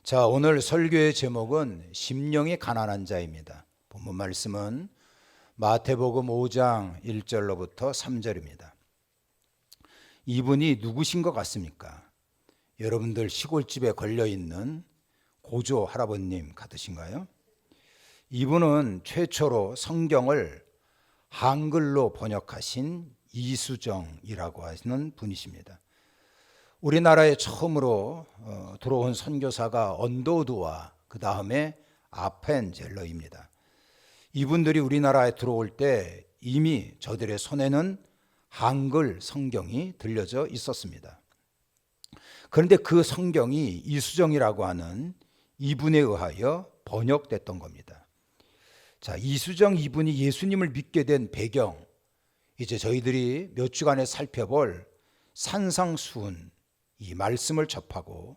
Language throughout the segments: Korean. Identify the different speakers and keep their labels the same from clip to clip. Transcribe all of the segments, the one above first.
Speaker 1: 자, 오늘 설교의 제목은 심령이 가난한 자입니다. 본문 말씀은 마태복음 5장 1절로부터 3절입니다. 이분이 누구신 것 같습니까? 여러분들 시골집에 걸려있는 고조 할아버님 같으신가요? 이분은 최초로 성경을 한글로 번역하신 이수정이라고 하시는 분이십니다. 우리나라에 처음으로 들어온 선교사가 언더우드와 그 다음에 아펜젤러입니다. 이분들이 우리나라에 들어올 때 이미 저들의 손에는 한글 성경이 들려져 있었습니다. 그런데 그 성경이 이수정이라고 하는 이분에 의하여 번역됐던 겁니다. 자, 이수정 이분이 예수님을 믿게 된 배경, 이제 저희들이 몇 주간에 살펴볼 산상수훈 이 말씀을 접하고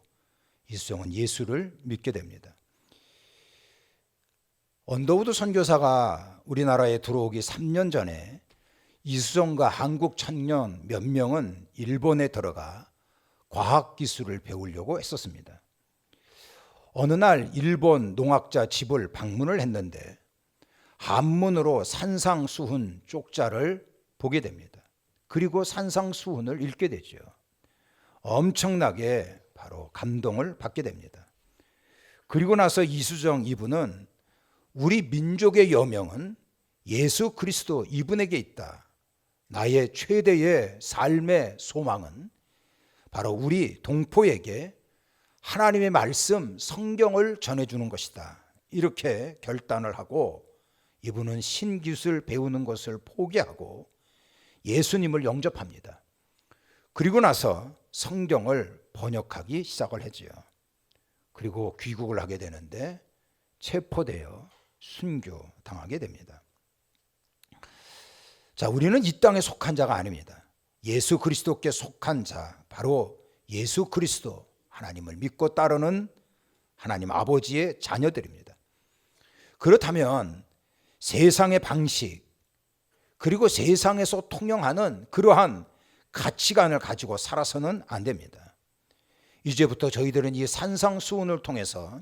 Speaker 1: 이수정은 예수를 믿게 됩니다. 언더우드 선교사가 우리나라에 들어오기 3년 전에 이수정과 한국 청년 몇 명은 일본에 들어가 과학기술을 배우려고 했었습니다. 어느 날 일본 농학자 집을 방문을 했는데 한문으로 산상수훈 쪽자를 보게 됩니다. 그리고 산상수훈을 읽게 되죠. 엄청나게 바로 감동을 받게 됩니다. 그리고 나서 이수정 이분은 우리 민족의 여명은 예수 그리스도 이분에게 있다. 나의 최대의 삶의 소망은 바로 우리 동포에게 하나님의 말씀 성경을 전해주는 것이다. 이렇게 결단을 하고 이분은 신기술 배우는 것을 포기하고 예수님을 영접합니다. 그리고 나서 성경을 번역하기 시작을 했지요. 그리고 귀국을 하게 되는데 체포되어 순교당하게 됩니다. 자, 우리는 이 땅에 속한 자가 아닙니다. 예수 그리스도께 속한 자, 바로 예수 그리스도 하나님을 믿고 따르는 하나님 아버지의 자녀들입니다. 그렇다면 세상의 방식 그리고 세상에서 통용하는 그러한 가치관을 가지고 살아서는 안 됩니다. 이제부터 저희들은 이 산상수훈을 통해서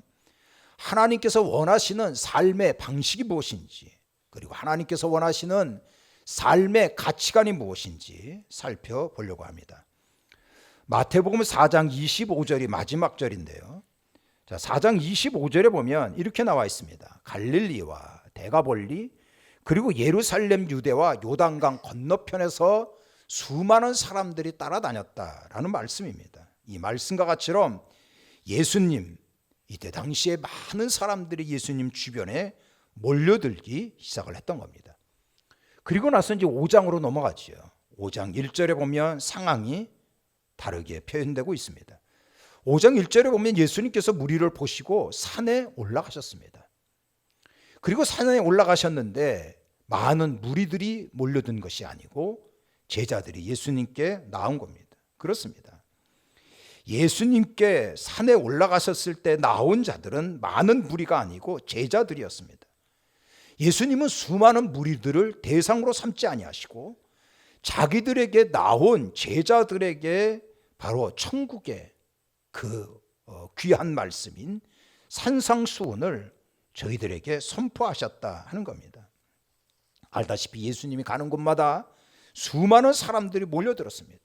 Speaker 1: 하나님께서 원하시는 삶의 방식이 무엇인지 그리고 하나님께서 원하시는 삶의 가치관이 무엇인지 살펴보려고 합니다. 마태복음 4장 25절이 마지막 절인데요. 자, 4장 25절에 보면 이렇게 나와 있습니다. 갈릴리와 데가볼리 그리고 예루살렘 유대와 요단강 건너편에서 수많은 사람들이 따라다녔다라는 말씀입니다. 이 말씀과 같이럼 예수님, 이때 당시에 많은 사람들이 예수님 주변에 몰려들기 시작을 했던 겁니다. 그리고 나서 이제 5장으로 넘어가죠. 5장 1절에 보면 상황이 다르게 표현되고 있습니다. 5장 1절에 보면 예수님께서 무리를 보시고 산에 올라가셨습니다. 그리고 산에 올라가셨는데 많은 무리들이 몰려든 것이 아니고 제자들이 예수님께 나온 겁니다. 그렇습니다. 예수님께 산에 올라가셨을 때 나온 자들은 많은 무리가 아니고 제자들이었습니다. 예수님은 수많은 무리들을 대상으로 삼지 아니하시고 자기들에게 나온 제자들에게 바로 천국의 그 귀한 말씀인 산상수훈을 저희들에게 선포하셨다 하는 겁니다. 알다시피 예수님이 가는 곳마다 수많은 사람들이 몰려들었습니다.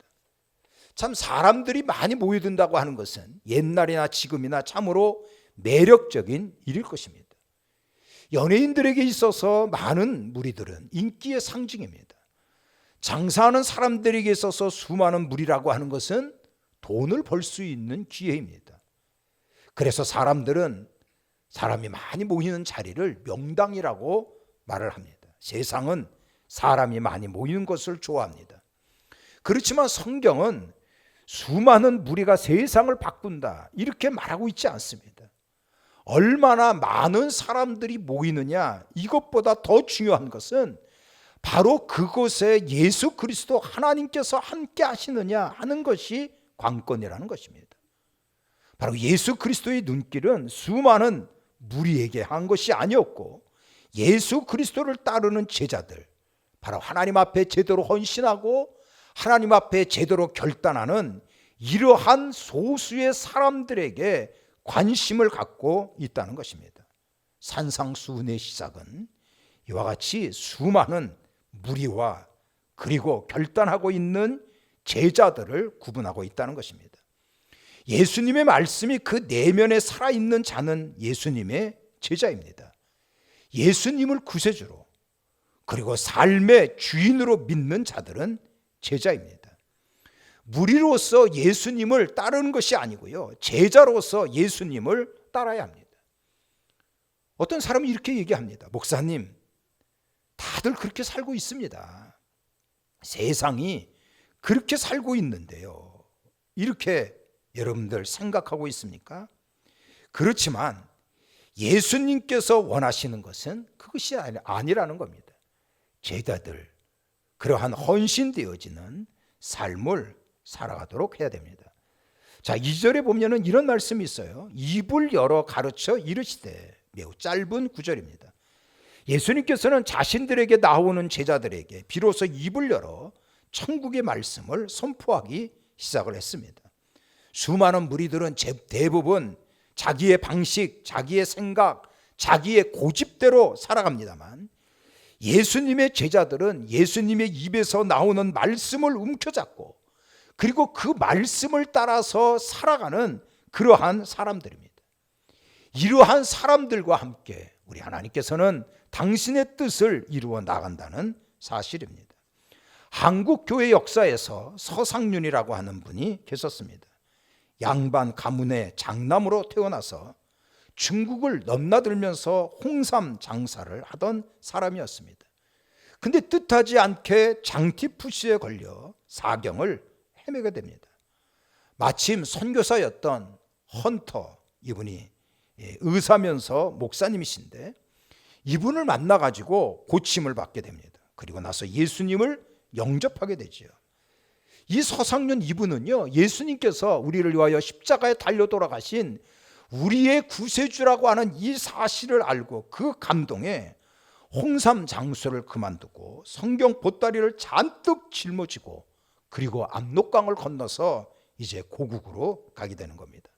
Speaker 1: 참 사람들이 많이 모여든다고 하는 것은 옛날이나 지금이나 참으로 매력적인 일일 것입니다. 연예인들에게 있어서 많은 무리들은 인기의 상징입니다. 장사하는 사람들에게 있어서 수많은 무리라고 하는 것은 돈을 벌 수 있는 기회입니다. 그래서 사람들은 사람이 많이 모이는 자리를 명당이라고 말을 합니다. 세상은 사람이 많이 모이는 것을 좋아합니다. 그렇지만 성경은 수많은 무리가 세상을 바꾼다 이렇게 말하고 있지 않습니다. 얼마나 많은 사람들이 모이느냐 이것보다 더 중요한 것은 바로 그곳에 예수 그리스도 하나님께서 함께 하시느냐 하는 것이 관건이라는 것입니다. 바로 예수 그리스도의 눈길은 수많은 무리에게 한 것이 아니었고 예수 그리스도를 따르는 제자들, 바로 하나님 앞에 제대로 헌신하고 하나님 앞에 제대로 결단하는 이러한 소수의 사람들에게 관심을 갖고 있다는 것입니다. 산상수훈의 시작은 이와 같이 수많은 무리와 그리고 결단하고 있는 제자들을 구분하고 있다는 것입니다. 예수님의 말씀이 그 내면에 살아있는 자는 예수님의 제자입니다. 예수님을 구세주로 그리고 삶의 주인으로 믿는 자들은 제자입니다. 무리로서 예수님을 따르는 것이 아니고요, 제자로서 예수님을 따라야 합니다. 어떤 사람이 이렇게 얘기합니다. 목사님, 다들 그렇게 살고 있습니다. 세상이 그렇게 살고 있는데요, 이렇게 여러분들 생각하고 있습니까? 그렇지만 예수님께서 원하시는 것은 그것이 아니라는 겁니다. 제자들, 그러한 헌신되어지는 삶을 살아가도록 해야 됩니다. 자, 2절에 보면은 이런 말씀이 있어요. 입을 열어 가르쳐 이르시되, 매우 짧은 구절입니다. 예수님께서는 자신들에게 나오는 제자들에게 비로소 입을 열어 천국의 말씀을 선포하기 시작을 했습니다. 수많은 무리들은 대부분 자기의 방식, 자기의 생각, 자기의 고집대로 살아갑니다만, 예수님의 제자들은 예수님의 입에서 나오는 말씀을 움켜잡고 그리고 그 말씀을 따라서 살아가는 그러한 사람들입니다. 이러한 사람들과 함께 우리 하나님께서는 당신의 뜻을 이루어 나간다는 사실입니다. 한국 교회 역사에서 서상윤이라고 하는 분이 계셨습니다. 양반 가문의 장남으로 태어나서 중국을 넘나들면서 홍삼 장사를 하던 사람이었습니다. 근데 뜻하지 않게 장티푸시에 걸려 사경을 헤매게 됩니다. 마침 선교사였던 헌터, 이분이 의사면서 목사님이신데 이분을 만나가지고 고침을 받게 됩니다. 그리고 나서 예수님을 영접하게 되죠. 이 서상윤 이분은요, 예수님께서 우리를 위하여 십자가에 달려 돌아가신 우리의 구세주라고 하는 이 사실을 알고 그 감동에 홍삼 장수를 그만두고 성경 보따리를 잔뜩 짊어지고 그리고 압록강을 건너서 이제 고국으로 가게 되는 겁니다.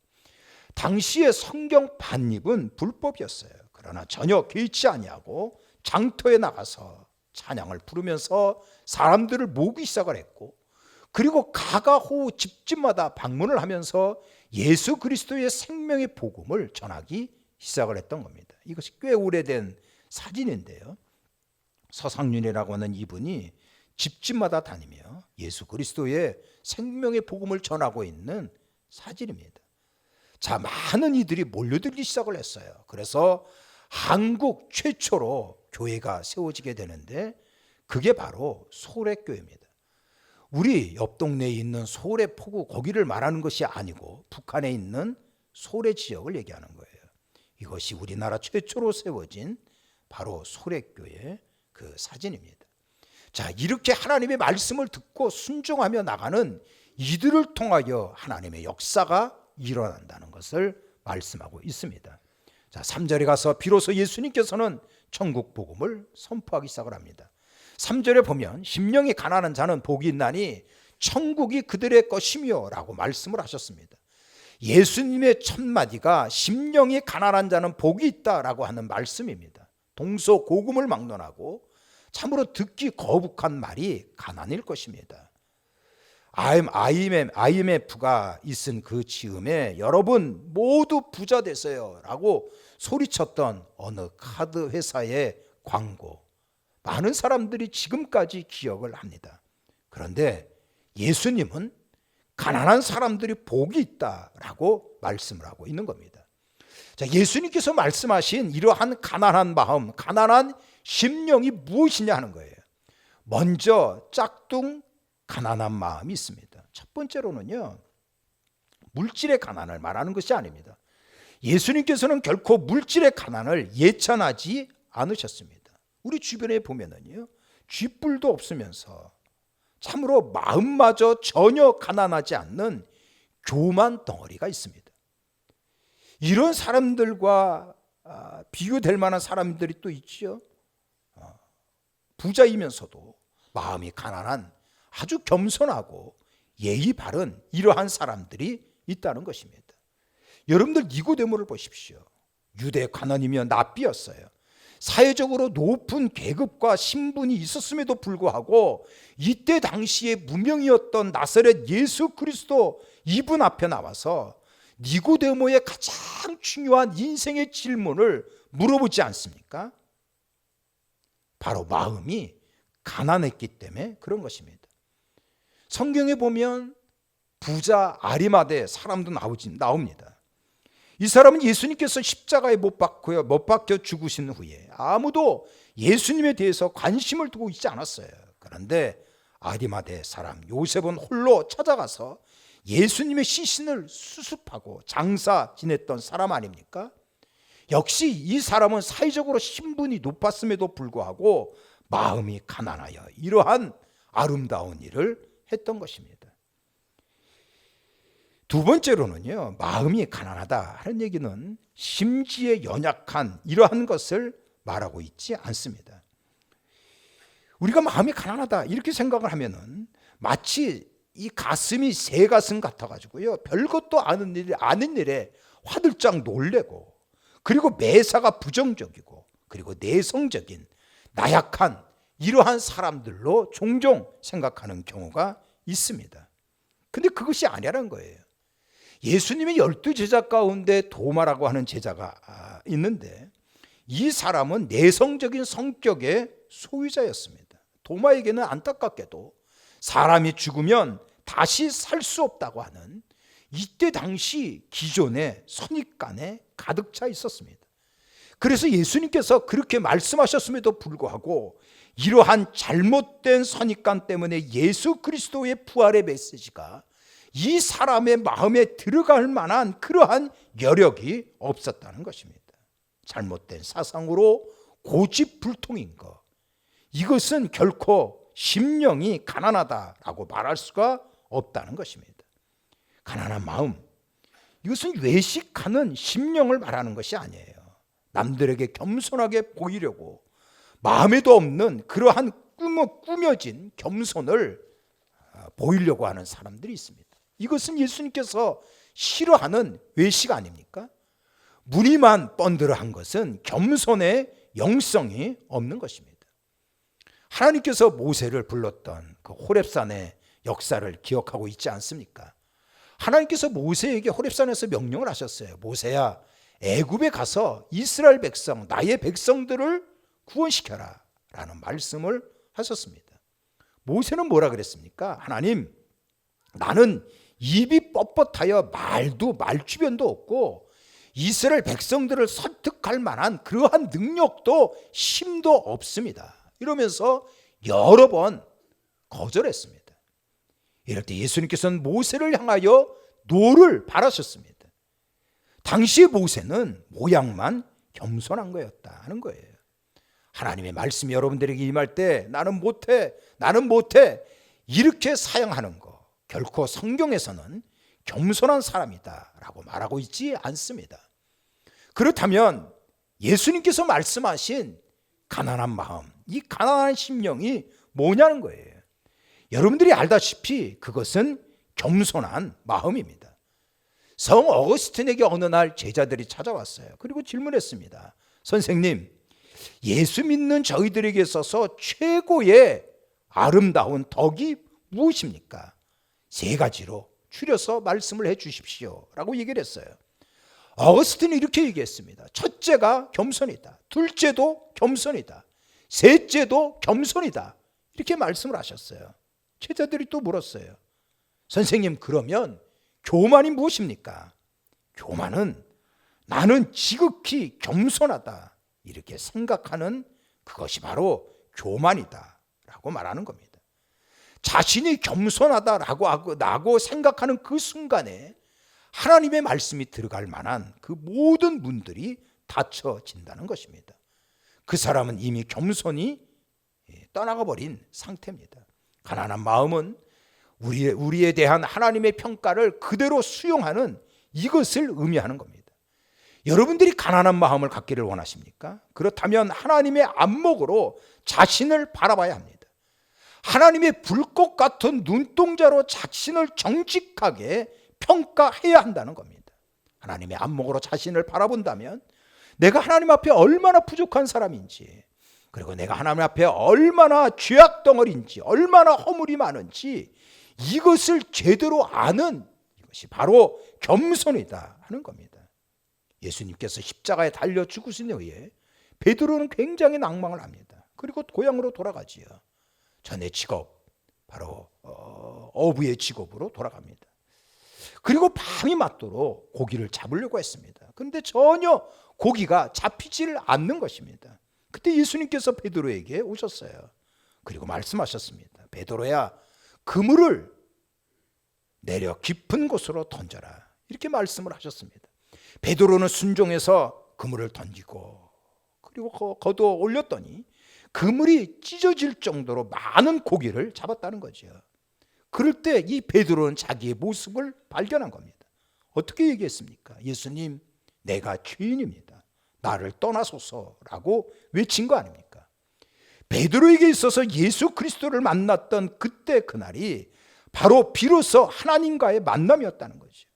Speaker 1: 당시의 성경 반입은 불법이었어요. 그러나 전혀 개의치 아니하고 장터에 나가서 찬양을 부르면서 사람들을 모으기 시작을 했고, 그리고 가가호 집집마다 방문을 하면서 예수 그리스도의 생명의 복음을 전하기 시작을 했던 겁니다. 이것이 꽤 오래된 사진인데요, 서상윤이라고 하는 이분이 집집마다 다니며 예수 그리스도의 생명의 복음을 전하고 있는 사진입니다. 자, 많은 이들이 몰려들기 시작을 했어요. 그래서 한국 최초로 교회가 세워지게 되는데 그게 바로 소래교회입니다. 우리 옆 동네에 있는 소래포구, 거기를 말하는 것이 아니고 북한에 있는 소래 지역을 얘기하는 거예요. 이것이 우리나라 최초로 세워진 바로 소래교회 그 사진입니다. 자, 이렇게 하나님의 말씀을 듣고 순종하며 나가는 이들을 통하여 하나님의 역사가 일어난다는 것을 말씀하고 있습니다. 자, 3절에 가서 비로소 예수님께서는 천국 복음을 선포하기 시작을 합니다. 3절에 보면 심령이 가난한 자는 복이 있나니 천국이 그들의 것이며 라고 말씀을 하셨습니다. 예수님의 첫 마디가 심령이 가난한 자는 복이 있다라고 하는 말씀입니다. 동서고금을 막론하고 참으로 듣기 거북한 말이 가난일 것입니다. IMF가 있은 그 즈음에 여러분 모두 부자 되세요 라고 소리쳤던 어느 카드 회사의 광고, 많은 사람들이 지금까지 기억을 합니다. 그런데 예수님은 가난한 사람들이 복이 있다라고 말씀을 하고 있는 겁니다. 자, 예수님께서 말씀하신 이러한 가난한 마음, 가난한 심령이 무엇이냐 하는 거예요. 먼저 짝퉁 가난한 마음이 있습니다. 첫 번째로는요, 물질의 가난을 말하는 것이 아닙니다. 예수님께서는 결코 물질의 가난을 예찬하지 않으셨습니다. 우리 주변에 보면은요, 쥐뿔도 없으면서 참으로 마음마저 전혀 가난하지 않는 교만 덩어리가 있습니다. 이런 사람들과 비교될 만한 사람들이 또 있죠. 부자이면서도 마음이 가난한 아주 겸손하고 예의 바른 이러한 사람들이 있다는 것입니다. 여러분들 니고데모를 보십시오. 유대 가난이며 납비였어요. 사회적으로 높은 계급과 신분이 있었음에도 불구하고 이때 당시에 무명이었던 나사렛 예수 그리스도 이분 앞에 나와서 니고데모의 가장 중요한 인생의 질문을 물어보지 않습니까? 바로 마음이 가난했기 때문에 그런 것입니다. 성경에 보면 부자 아리마대 사람도 나옵니다. 이 사람은 예수님께서 십자가에 못 박혀 죽으신 후에 아무도 예수님에 대해서 관심을 두고 있지 않았어요. 그런데 아리마대 사람 요셉은 홀로 찾아가서 예수님의 시신을 수습하고 장사 지냈던 사람 아닙니까? 역시 이 사람은 사회적으로 신분이 높았음에도 불구하고 마음이 가난하여 이러한 아름다운 일을 했던 것입니다. 두 번째로는요, 마음이 가난하다 하는 얘기는 심지에 연약한 이러한 것을 말하고 있지 않습니다. 우리가 마음이 가난하다 이렇게 생각을 하면은 마치 이 가슴이 새 가슴 같아가지고요, 별것도 아는 일에 화들짝 놀래고, 그리고 매사가 부정적이고, 그리고 내성적인 나약한 이러한 사람들로 종종 생각하는 경우가 있습니다. 근데 그것이 아니라는 거예요. 예수님의 12제자 가운데 도마라고 하는 제자가 있는데 이 사람은 내성적인 성격의 소유자였습니다. 도마에게는 안타깝게도 사람이 죽으면 다시 살 수 없다고 하는 이때 당시 기존의 선입관에 가득 차 있었습니다. 그래서 예수님께서 그렇게 말씀하셨음에도 불구하고 이러한 잘못된 선입관 때문에 예수 그리스도의 부활의 메시지가 이 사람의 마음에 들어갈 만한 그러한 여력이 없었다는 것입니다. 잘못된 사상으로 고집불통인 것, 이것은 결코 심령이 가난하다라고 말할 수가 없다는 것입니다. 가난한 마음, 이것은 외식하는 심령을 말하는 것이 아니에요. 남들에게 겸손하게 보이려고 마음에도 없는 그러한 꾸며진 겸손을 보이려고 하는 사람들이 있습니다. 이것은 예수님께서 싫어하는 외식 아닙니까? 무리만 뻔들어한 것은 겸손의 영성이 없는 것입니다. 하나님께서 모세를 불렀던 그 호렙산의 역사를 기억하고 있지 않습니까? 하나님께서 모세에게 호렙산에서 명령을 하셨어요. 모세야, 애굽에 가서 이스라엘 백성, 나의 백성들을 구원시켜라 라는 말씀을 하셨습니다. 모세는 뭐라 그랬습니까? 하나님, 나는 입이 뻣뻣하여 말주변도 없고 이스라엘 백성들을 설득할 만한 그러한 능력도 힘도 없습니다. 이러면서 여러 번 거절했습니다. 이럴 때 예수님께서는 모세를 향하여 노를 바라셨습니다. 당시의 모세는 모양만 겸손한 거였다는 거예요. 하나님의 말씀이 여러분들에게 임할 때 나는 못해 이렇게 사용하는 거, 결코 성경에서는 겸손한 사람이다 라고 말하고 있지 않습니다. 그렇다면 예수님께서 말씀하신 가난한 마음, 이 가난한 심령이 뭐냐는 거예요. 여러분들이 알다시피 그것은 겸손한 마음입니다. 성 어거스틴에게 어느 날 제자들이 찾아왔어요. 그리고 질문했습니다. 선생님, 예수 믿는 저희들에게 있어서 최고의 아름다운 덕이 무엇입니까? 3가지로 추려서 말씀을 해 주십시오 라고 얘기를 했어요. 어거스틴은 이렇게 얘기했습니다. 첫째가 겸손이다. 둘째도 겸손이다. 셋째도 겸손이다. 이렇게 말씀을 하셨어요. 제자들이 또 물었어요. 선생님, 그러면 교만이 무엇입니까? 교만은 나는 지극히 겸손하다 이렇게 생각하는 그것이 바로 교만이다 라고 말하는 겁니다. 자신이 겸손하다라고 생각하는 그 순간에 하나님의 말씀이 들어갈 만한 그 모든 문들이 닫혀진다는 것입니다. 그 사람은 이미 겸손이 떠나가 버린 상태입니다. 가난한 마음은 우리에 대한 하나님의 평가를 그대로 수용하는 이것을 의미하는 겁니다. 여러분들이 가난한 마음을 갖기를 원하십니까? 그렇다면 하나님의 안목으로 자신을 바라봐야 합니다. 하나님의 불꽃 같은 눈동자로 자신을 정직하게 평가해야 한다는 겁니다. 하나님의 안목으로 자신을 바라본다면 내가 하나님 앞에 얼마나 부족한 사람인지, 그리고 내가 하나님 앞에 얼마나 죄악 덩어리인지, 얼마나 허물이 많은지 이것을 제대로 아는 이것이 바로 겸손이다 하는 겁니다. 예수님께서 십자가에 달려 죽으신 후에 베드로는 굉장히 낭망을 합니다. 그리고 고향으로 돌아가지요. 전의 직업, 바로 어부의 직업으로 돌아갑니다. 그리고 밤이 맞도록 고기를 잡으려고 했습니다. 그런데 전혀 고기가 잡히질 않는 것입니다. 그때 예수님께서 베드로에게 오셨어요. 그리고 말씀하셨습니다. 베드로야, 그물을 내려 깊은 곳으로 던져라. 이렇게 말씀을 하셨습니다. 베드로는 순종해서 그물을 던지고 그리고 걷어 올렸더니 그물이 찢어질 정도로 많은 고기를 잡았다는 거죠. 그럴 때 이 베드로는 자기의 모습을 발견한 겁니다. 어떻게 얘기했습니까? 예수님, 내가 죄인입니다. 나를 떠나소서라고 외친 거 아닙니까? 베드로에게 있어서 예수 그리스도를 만났던 그때 그날이 바로 비로소 하나님과의 만남이었다는 거죠.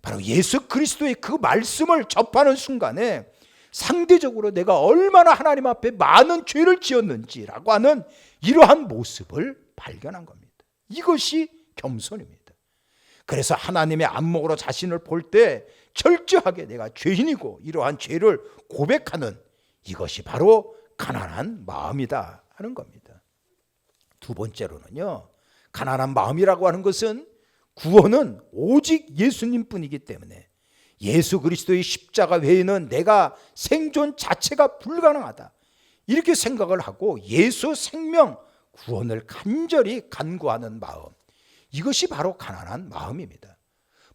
Speaker 1: 바로 예수 그리스도의 그 말씀을 접하는 순간에 상대적으로 내가 얼마나 하나님 앞에 많은 죄를 지었는지라고 하는 이러한 모습을 발견한 겁니다. 이것이 겸손입니다. 그래서 하나님의 안목으로 자신을 볼 때 철저하게 내가 죄인이고 이러한 죄를 고백하는 이것이 바로 가난한 마음이다 하는 겁니다. 두 번째로는요, 가난한 마음이라고 하는 것은 구원은 오직 예수님뿐이기 때문에 예수 그리스도의 십자가 외에는 내가 생존 자체가 불가능하다 이렇게 생각을 하고 예수 생명 구원을 간절히 간구하는 마음, 이것이 바로 가난한 마음입니다.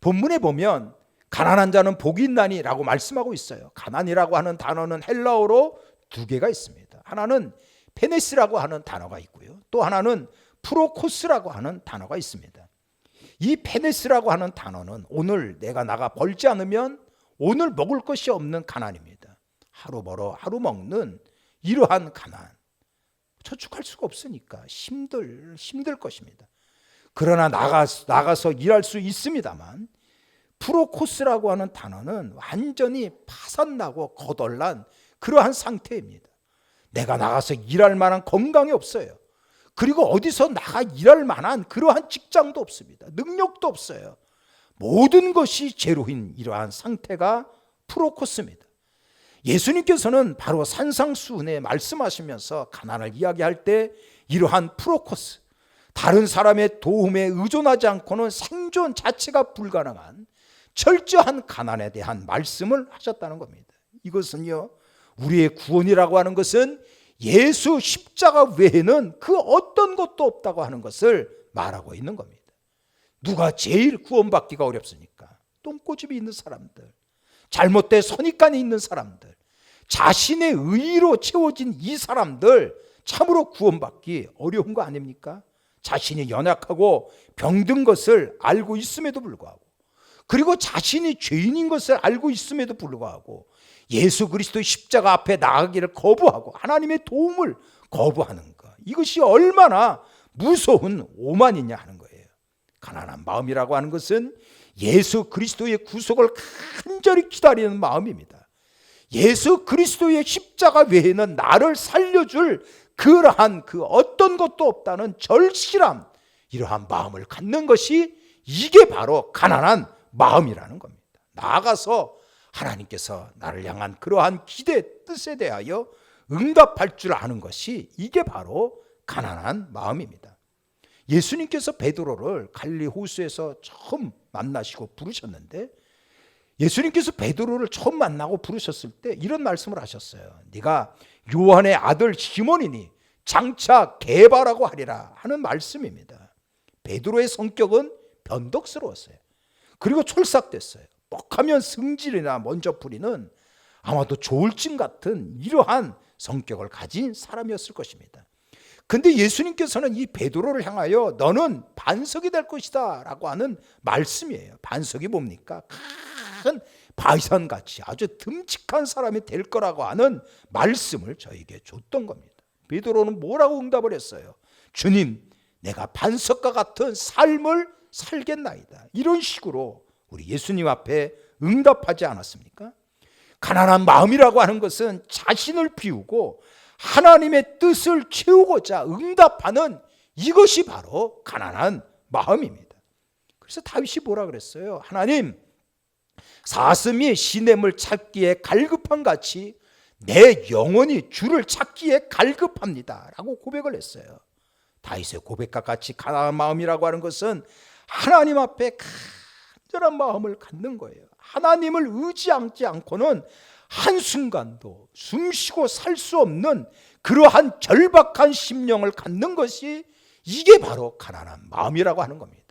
Speaker 1: 본문에 보면 가난한 자는 복이 있나니라고 말씀하고 있어요. 가난이라고 하는 단어는 헬라어로 두 개가 있습니다. 하나는 페네스라고 하는 단어가 있고요, 또 하나는 프로코스라고 하는 단어가 있습니다. 이 페네스라고 하는 단어는 오늘 내가 나가 벌지 않으면 오늘 먹을 것이 없는 가난입니다. 하루 벌어 하루 먹는 이러한 가난, 저축할 수가 없으니까 힘들 것입니다. 그러나 나가서 일할 수 있습니다만, 프로코스라고 하는 단어는 완전히 파산나고 거덜난 그러한 상태입니다. 내가 나가서 일할 만한 건강이 없어요. 그리고 어디서 나가 일할 만한 그러한 직장도 없습니다. 능력도 없어요. 모든 것이 제로인 이러한 상태가 프로코스입니다. 예수님께서는 바로 산상수훈에 말씀하시면서 가난을 이야기할 때 이러한 프로코스, 다른 사람의 도움에 의존하지 않고는 생존 자체가 불가능한 철저한 가난에 대한 말씀을 하셨다는 겁니다. 이것은요, 우리의 구원이라고 하는 것은 예수 십자가 외에는 그 어떤 것도 없다고 하는 것을 말하고 있는 겁니다. 누가 제일 구원받기가 어렵습니까? 똥꼬집이 있는 사람들, 잘못된 선입관이 있는 사람들, 자신의 의로 채워진 이 사람들 참으로 구원받기 어려운 거 아닙니까? 자신이 연약하고 병든 것을 알고 있음에도 불구하고, 그리고 자신이 죄인인 것을 알고 있음에도 불구하고 예수 그리스도의 십자가 앞에 나가기를 거부하고 하나님의 도움을 거부하는 것, 이것이 얼마나 무서운 오만이냐 하는 거예요. 가난한 마음이라고 하는 것은 예수 그리스도의 구속을 간절히 기다리는 마음입니다. 예수 그리스도의 십자가 외에는 나를 살려줄 그러한 그 어떤 것도 없다는 절실함, 이러한 마음을 갖는 것이 이게 바로 가난한 마음이라는 겁니다. 나아가서 하나님께서 나를 향한 그러한 기대 뜻에 대하여 응답할 줄 아는 것이 이게 바로 가난한 마음입니다. 예수님께서 베드로를 갈릴리 호수에서 처음 만나시고 부르셨는데, 예수님께서 베드로를 처음 만나고 부르셨을 때 이런 말씀을 하셨어요. 네가 요한의 아들 시몬이니 장차 게바라고 하리라 하는 말씀입니다. 베드로의 성격은 변덕스러웠어요. 그리고 촐싹됐어요. 뻑하면 승질이나 먼저 부리는 아마도 조울증 같은 이러한 성격을 가진 사람이었을 것입니다. 근데 예수님께서는 이 베드로를 향하여 너는 반석이 될 것이다 라고 하는 말씀이에요. 반석이 뭡니까? 큰 바위산같이 아주 듬직한 사람이 될 거라고 하는 말씀을 저에게 줬던 겁니다. 베드로는 뭐라고 응답을 했어요? 주님, 내가 반석과 같은 삶을 살겠나이다. 이런 식으로 우리 예수님 앞에 응답하지 않았습니까? 가난한 마음이라고 하는 것은 자신을 비우고 하나님의 뜻을 채우고자 응답하는 이것이 바로 가난한 마음입니다. 그래서 다윗이 뭐라 그랬어요? 하나님, 사슴이 시냇물 찾기에 갈급한 같이 내 영혼이 주를 찾기에 갈급합니다 라고 고백을 했어요. 다윗의 고백과 같이 가난한 마음이라고 하는 것은 하나님 앞에 간절한 마음을 갖는 거예요. 하나님을 의지하지 않고는 한순간도 숨쉬고 살 수 없는 그러한 절박한 심령을 갖는 것이 이게 바로 가난한 마음이라고 하는 겁니다.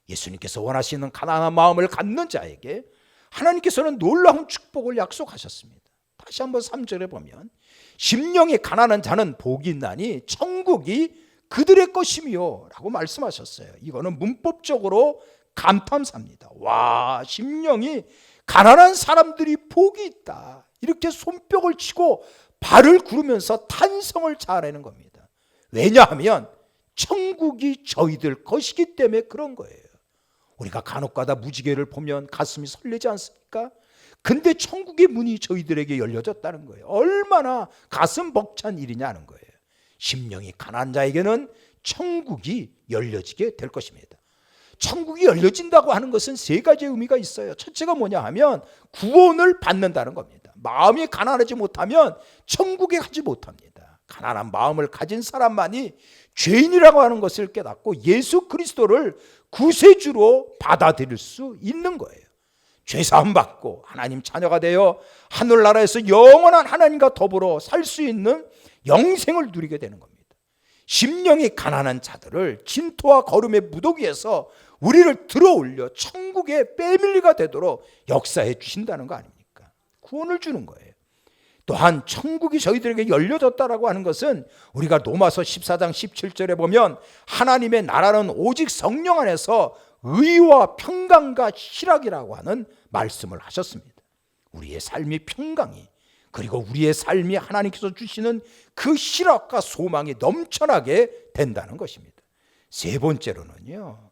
Speaker 1: 예수님께서 원하시는 가난한 마음을 갖는 자에게 하나님께서는 놀라운 축복을 약속하셨습니다. 다시 한번 3절에 보면 심령이 가난한 자는 복이 있나니 천국이 그들의 것이며 라고 말씀하셨어요. 이거는 문법적으로 감탄사입니다. 와, 심령이 가난한 사람들이 복이 있다, 이렇게 손뼉을 치고 발을 구르면서 탄성을 자아내는 겁니다. 왜냐하면 천국이 저희들 것이기 때문에 그런 거예요. 우리가 간혹가다 무지개를 보면 가슴이 설레지 않습니까? 근데 천국의 문이 저희들에게 열려졌다는 거예요. 얼마나 가슴 벅찬 일이냐는 거예요. 심령이 가난한 자에게는 천국이 열려지게 될 것입니다. 천국이 열려진다고 하는 것은 세 가지의 의미가 있어요. 첫째가 뭐냐 하면 구원을 받는다는 겁니다. 마음이 가난하지 못하면 천국에 가지 못합니다. 가난한 마음을 가진 사람만이 죄인이라고 하는 것을 깨닫고 예수 그리스도를 구세주로 받아들일 수 있는 거예요. 죄사함 받고 하나님 자녀가 되어 하늘나라에서 영원한 하나님과 더불어 살 수 있는 영생을 누리게 되는 겁니다. 심령이 가난한 자들을 진토와 거름의 무더기에서 우리를 들어올려 천국의 패밀리가 되도록 역사해 주신다는 거 아닙니까? 구원을 주는 거예요. 또한 천국이 저희들에게 열려졌다라고 하는 것은 우리가 로마서 14장 17절에 보면 하나님의 나라는 오직 성령 안에서 의와 평강과 희락이라고 하는 말씀을 하셨습니다. 우리의 삶이 평강이, 그리고 우리의 삶이 하나님께서 주시는 그 희락과 소망이 넘쳐나게 된다는 것입니다. 세 번째로는요,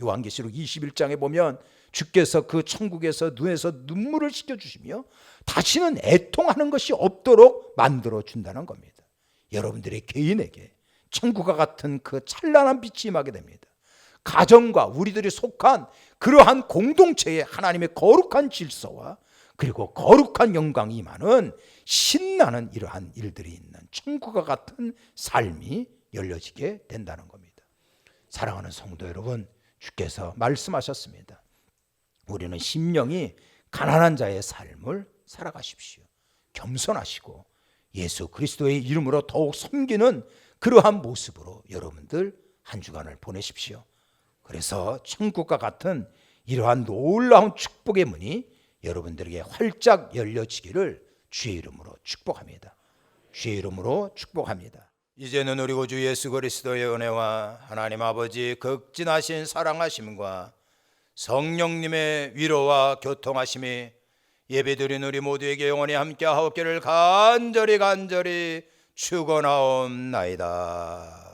Speaker 1: 요한계시록 21장에 보면 주께서 그 천국에서 눈에서 눈물을 씻겨주시며 다시는 애통하는 것이 없도록 만들어준다는 겁니다. 여러분들의 개인에게 천국과 같은 그 찬란한 빛이 임하게 됩니다. 가정과 우리들이 속한 그러한 공동체에 하나님의 거룩한 질서와 그리고 거룩한 영광이 임하는 신나는 이러한 일들이 있는 천국과 같은 삶이 열려지게 된다는 겁니다. 사랑하는 성도 여러분, 주께서 말씀하셨습니다. 우리는 심령이 가난한 자의 삶을 살아가십시오. 겸손하시고 예수 그리스도의 이름으로 더욱 섬기는 그러한 모습으로 여러분들 한 주간을 보내십시오. 그래서 천국과 같은 이러한 놀라운 축복의 문이 여러분들에게 활짝 열려지기를 주의 이름으로 축복합니다. 주의 이름으로 축복합니다. 이제는 우리 구주 예수 그리스도의 은혜와 하나님 아버지 극진하신 사랑하심과 성령님의 위로와 교통하심이 예배드린 우리 모두에게 영원히 함께하옵기를 간절히 축원하옵나이다.